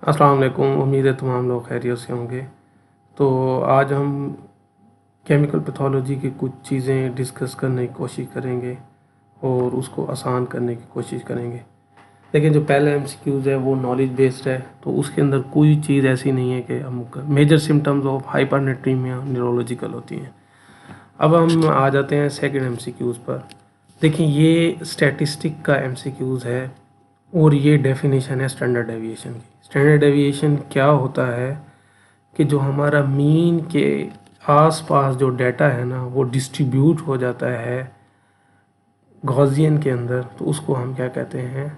अस्सलाम वालेकुम। उम्मीद है तमाम लोग खैरियत से होंगे। तो आज हम केमिकल पैथोलॉजी की कुछ चीज़ें डिस्कस करने की कोशिश करेंगे और उसको आसान करने की कोशिश करेंगे। लेकिन जो पहला एमसीक्यूज़ है वो नॉलेज बेस्ड है, तो उसके अंदर कोई चीज़ ऐसी नहीं है कि हम major symptoms of hypernatremia neurological होती हैं। अब हम आ जाते हैं सेकंड एमसीक्यूज़ पर। देखिए, ये स्टैटिस्टिक का एमसीक्यूज़ है और ये डेफिनेशन है स्टैंडर्ड डेविएशन की। स्टैंडर्ड डेविएशन क्या होता है कि जो हमारा मीन के आसपास जो डाटा है ना वो डिस्ट्रीब्यूट हो जाता है गॉसियन के अंदर, तो उसको हम क्या कहते हैं,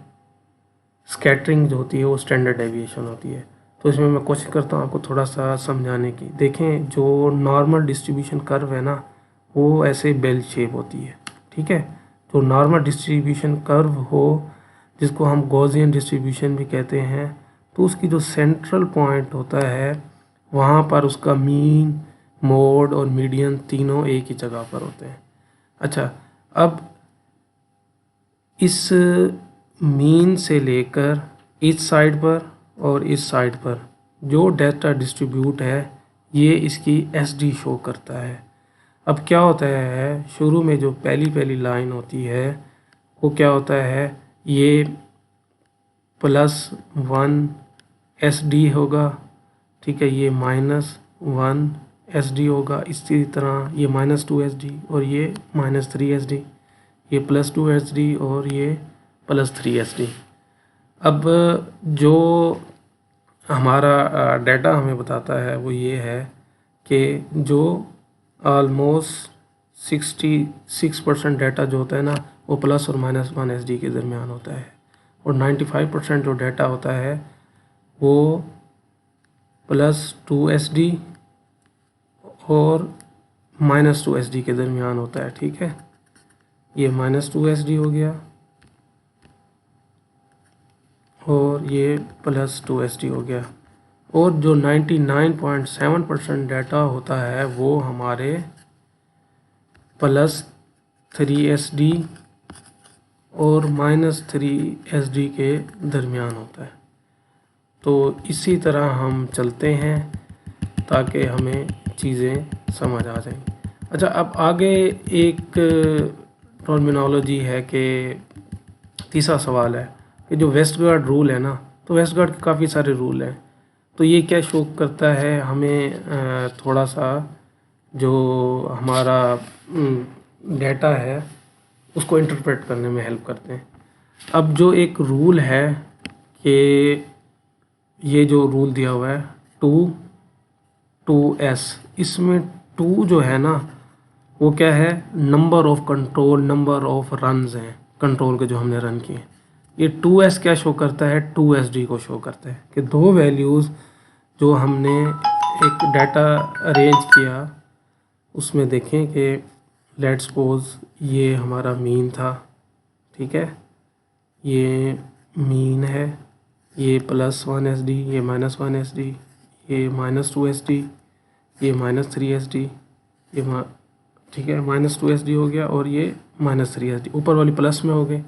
स्कैटरिंग जो होती है वो स्टैंडर्ड डेविएशन होती है। तो इसमें मैं कोशिश करता हूँ आपको थोड़ा सा समझाने की। देखें, जो नॉर्मल डिस्ट्रीब्यूशन कर्व है ना वो ऐसे बेल शेप होती है, ठीक है। जो नॉर्मल डिस्ट्रीब्यूशन कर्व हो, जिसको हम गॉसियन डिस्ट्रीब्यूशन भी कहते हैं, तो उसकी जो सेंट्रल पॉइंट होता है वहाँ पर उसका मीन, मोड और मीडियन तीनों एक ही जगह पर होते हैं। अच्छा, अब इस मीन से लेकर इस साइड पर और इस साइड पर जो डाटा डिस्ट्रीब्यूट है ये इसकी एसडी शो करता है। अब क्या होता है, शुरू में जो पहली पहली लाइन होती है वो क्या होता है, ये +1 एस डी होगा, ठीक है। ये -1 एस डी होगा। इसी तरह ये -2 एस डी और ये -3 एस डी, ये +2 एस डी और ये +3 एस डी। अब जो हमारा डाटा हमें बताता है वो ये है कि जो ऑलमोस्ट 66% डाटा जो होता है ना वो प्लस और -1 एस डी के दरमियान होता है, और 95% जो डाटा होता है वो +2 एस डी और -2 एस डी के दरमियान होता है, ठीक है। ये -2 एस डी हो गया और ये +2 एस डी हो गया। और जो 99.7% डाटा होता है वो हमारे +3 एस डी और -3 एस डी के दरमियान होता है। तो इसी तरह हम चलते हैं ताकि हमें चीज़ें समझ आ जाएं। अच्छा, अब आगे एक टर्मिनोलॉजी है कि तीसरा सवाल है कि जो वेस्टगार्ड रूल है ना, तो वेस्टगार्ड के काफ़ी सारे रूल हैं। तो ये क्या शो करता है हमें, थोड़ा सा जो हमारा डाटा है उसको इंटरप्रेट करने में हेल्प करते हैं। अब जो एक रूल है कि ये जो रूल दिया हुआ है 2 इसमें 2 जो है ना वो क्या है, number of control, number of runs हैं कंट्रोल के जो हमने रन किए। ये 2s क्या शो करता है, 2sd को शो करता है कि दो वैल्यूज़ जो हमने एक डाटा अरेंज किया उसमें देखें कि लेट्स सपोज ये हमारा मीन था, ठीक है। ये मीन है, ये +1 एस डी, ये -1 एस डी, ये -2 एस डी, ये -3 एस डी, ये ठीक है, -2 एस डी हो गया और ये -3 एस डी ऊपर वाली प्लस में हो गए।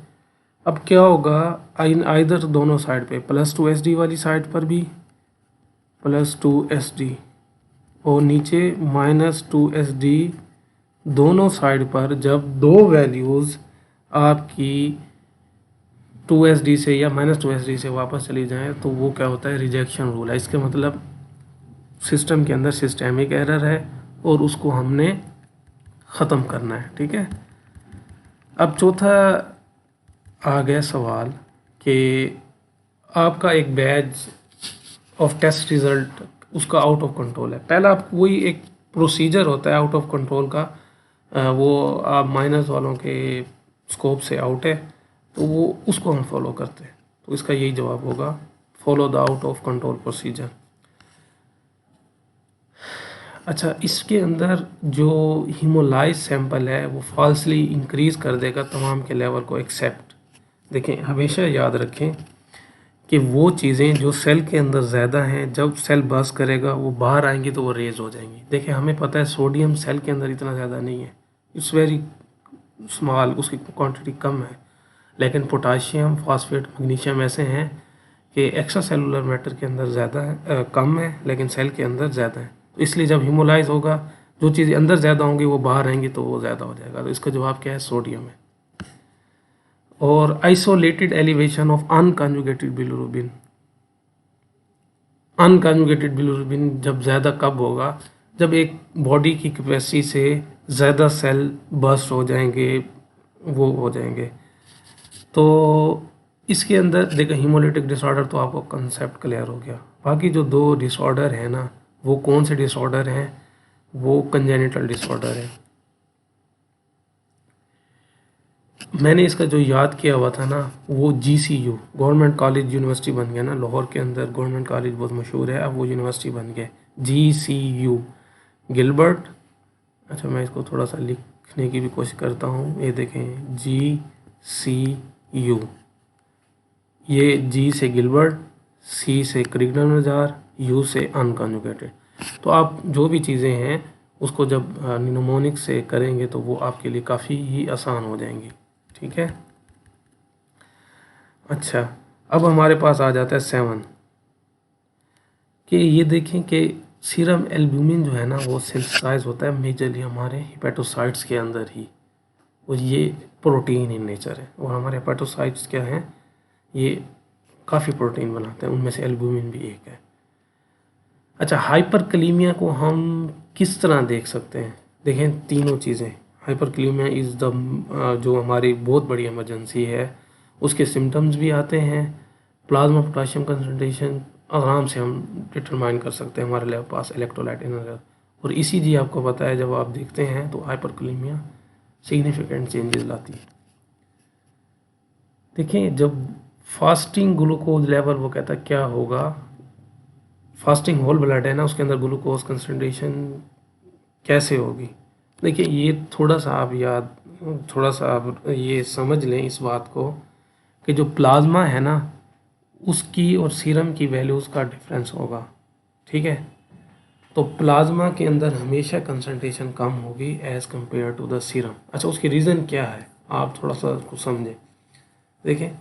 अब क्या होगा, आइदर दोनों साइड पे +2 एस डी वाली साइड पर भी +2 एस डी और नीचे -2 एस डी, दोनों साइड पर जब दो वैल्यूज़ आपकी 2 एस डी से या -2 एस डी से वापस चली जाएं तो वो क्या होता है, रिजेक्शन रूल है। इसका मतलब सिस्टम के अंदर सिस्टेमिक एरर है और उसको हमने ख़त्म करना है, ठीक है। अब चौथा आ गया सवाल कि आपका एक बैच ऑफ टेस्ट रिज़ल्ट उसका आउट ऑफ कंट्रोल है। पहला आप वही एक प्रोसीजर होता है आउट ऑफ कंट्रोल का, वो आप माइनस वालों के स्कोप से आउट है तो वो उसको हम फॉलो करते हैं। तो इसका यही जवाब होगा, follow the out of control procedure. अच्छा, इसके अंदर जो हीमोलाइज सैंपल है वो फॉल्सली इंक्रीज़ कर देगा तमाम के लेवल को एक्सेप्ट। देखें, हमेशा याद रखें कि वो चीज़ें जो सेल के अंदर ज़्यादा हैं, जब सेल बर्स्ट करेगा वो बाहर आएंगी तो वो रेज हो जाएंगी। देखें, हमें पता है सोडियम सेल के अंदर इतना ज़्यादा नहीं है, इट्स वेरी स्मॉल, उसकी क्वांटिटी कम है। लेकिन पोटाशियम, फॉस्फेट, मैग्नीशियम ऐसे हैं कि एक्स्ट्रा सेलुलर मैटर के अंदर ज़्यादा है, कम है, लेकिन सेल के अंदर ज़्यादा है। तो इसलिए जब हीमोलाइज होगा, जो चीज़ें अंदर ज़्यादा होंगी वो बाहर आएंगी तो वो ज़्यादा हो जाएगा। तो इसका जवाब क्या है? सोडियम है। और isolated elevation of unconjugated bilirubin, unconjugated bilirubin जब ज़्यादा कब होगा? जब एक बॉडी की कैपेसिटी से ज़्यादा सेल बर्स्ट हो जाएंगे, वो हो जाएंगे। तो इसके अंदर देखो, हीमोलिटिक डिसऑर्डर तो आपको कंसेप्ट क्लियर हो गया। बाकी जो दो डिसऑर्डर है ना, वो कौन से डिसऑर्डर हैं? वो कंजेनिटल डिसऑर्डर है। मैंने इसका जो याद किया हुआ था ना, वो GCU गवर्नमेंट कॉलेज यूनिवर्सिटी बन गया ना, लाहौर के अंदर गवर्नमेंट कॉलेज बहुत मशहूर है, अब वो यूनिवर्सिटी बन गया GCU गिलबर्ट। अच्छा, मैं इसको थोड़ा सा लिखने की भी कोशिश करता हूँ। ये देखें, GCU, ये G से गिलबर्ट, C से क्रिगनर मजार, U से अनकॉन्जुगेटेड। तो आप जो भी चीज़ें हैं उसको जब निमोनिक से करेंगे तो वो आपके लिए काफ़ी ही आसान हो जाएंगी। ठीक है। अच्छा, अब हमारे पास आ जाता है 7 कि ये देखें कि सीरम एल्ब्यूमिन जो है ना, वो सिंथेसाइज होता है मेजरली हमारे हिपेटोसाइट्स के अंदर ही, और ये प्रोटीन इन नेचर है। और हमारे हेपेटोसाइट्स क्या हैं? ये काफ़ी प्रोटीन बनाते हैं, उनमें से एल्ब्यूमिन भी एक है। अच्छा, हाइपरकलीमिया को हम किस तरह देख सकते हैं? देखें, तीनों चीज़ें। हाइपरकलीमिया इज़ द जो हमारी बहुत बड़ी इमरजेंसी है, उसके सिम्टम्स भी आते हैं। प्लाज्मा पोटाशियम कंसनट्रेशन आराम से हम डिटरमाइन कर सकते हैं, हमारे पास इलेक्ट्रोलाइट इनर। और ECG आपको पता है, जब आप देखते हैं तो हाइपरकलीमिया सिग्निफिकेंट चेंजेस लाती है। देखें, जब फास्टिंग ग्लूकोज लेवल, वो कहता है क्या होगा, फास्टिंग होल ब्लड है ना, उसके अंदर ग्लूकोज कंसनट्रेशन कैसे होगी? देखिए, ये थोड़ा सा आप ये समझ लें इस बात को कि जो प्लाज्मा है ना, उसकी और सीरम की वैल्यूज़ का डिफरेंस होगा। ठीक है। तो प्लाज्मा के अंदर हमेशा कंसंट्रेशन कम होगी as compare to the serum. अच्छा, उसकी रीज़न क्या है, आप थोड़ा सा उसको समझें। देखें,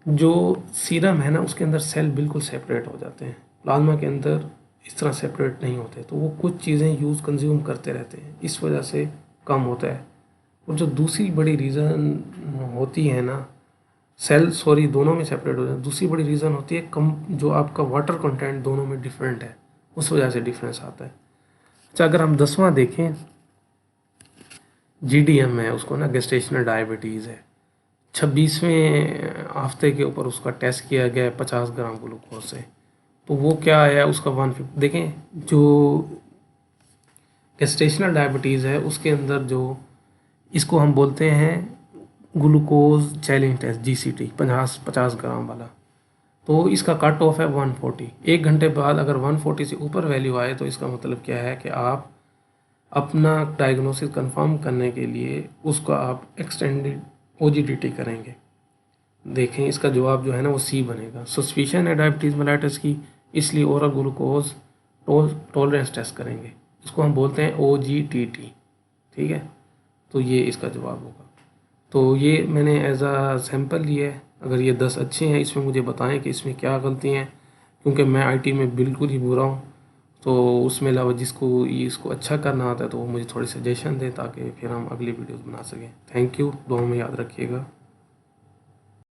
जो सीरम है ना, उसके अंदर सेल बिल्कुल सेपरेट हो जाते हैं, प्लाज्मा के अंदर इस तरह सेपरेट नहीं होते, तो वो कुछ चीज़ें कंज्यूम करते रहते हैं, इस वजह से कम होता है। और जो दूसरी बड़ी रीज़न होती है ना, दोनों में सेपरेट हो जाते हैं। दूसरी बड़ी रीज़न होती है कम, जो आपका वाटर कंटेंट दोनों में डिफरेंट है, उस वजह से डिफरेंस आता है। अच्छा, अगर हम 10वां देखें, GDM है, उसको ना गेस्टेशनल डायबिटीज़ है। 26वें हफ्ते के ऊपर उसका टेस्ट किया गया है 50 ग्राम ग्लूकोज से, तो वो क्या आया उसका 150। देखें, जो गेस्टेशनल डायबिटीज़ है उसके अंदर जो, इसको हम बोलते हैं ग्लूकोज चैलेंज टेस्ट, GCT 50 ग्राम वाला। तो इसका कट ऑफ है 140। 1 घंटे बाद अगर 140 से ऊपर वैल्यू आए तो इसका मतलब क्या है कि आप अपना डायग्नोसिस कंफर्म करने के लिए उसका आप एक्सटेंडेड OGDT करेंगे। देखें, इसका जवाब जो है ना, वो C बनेगा। सस्पिशन है डायबिटीज़ मेलाइटस की, इसलिए ओरल ग्लूकोज टॉलरेंस टेस्ट करेंगे, इसको हम बोलते हैं OGTT। ठीक है, तो ये इसका जवाब होगा। तो ये मैंने एज आ सैम्पल लिया है। अगर ये 10 अच्छे हैं, इसमें मुझे बताएं कि इसमें क्या गलती हैं, क्योंकि मैं IT में बिल्कुल ही बुरा हूँ। तो उसमें अलावा जिसको इसको अच्छा करना आता है तो वो मुझे थोड़ी सजेशन दें, ताकि फिर हम अगली वीडियोस बना सकें। थैंक यू, दुआ में याद रखिएगा।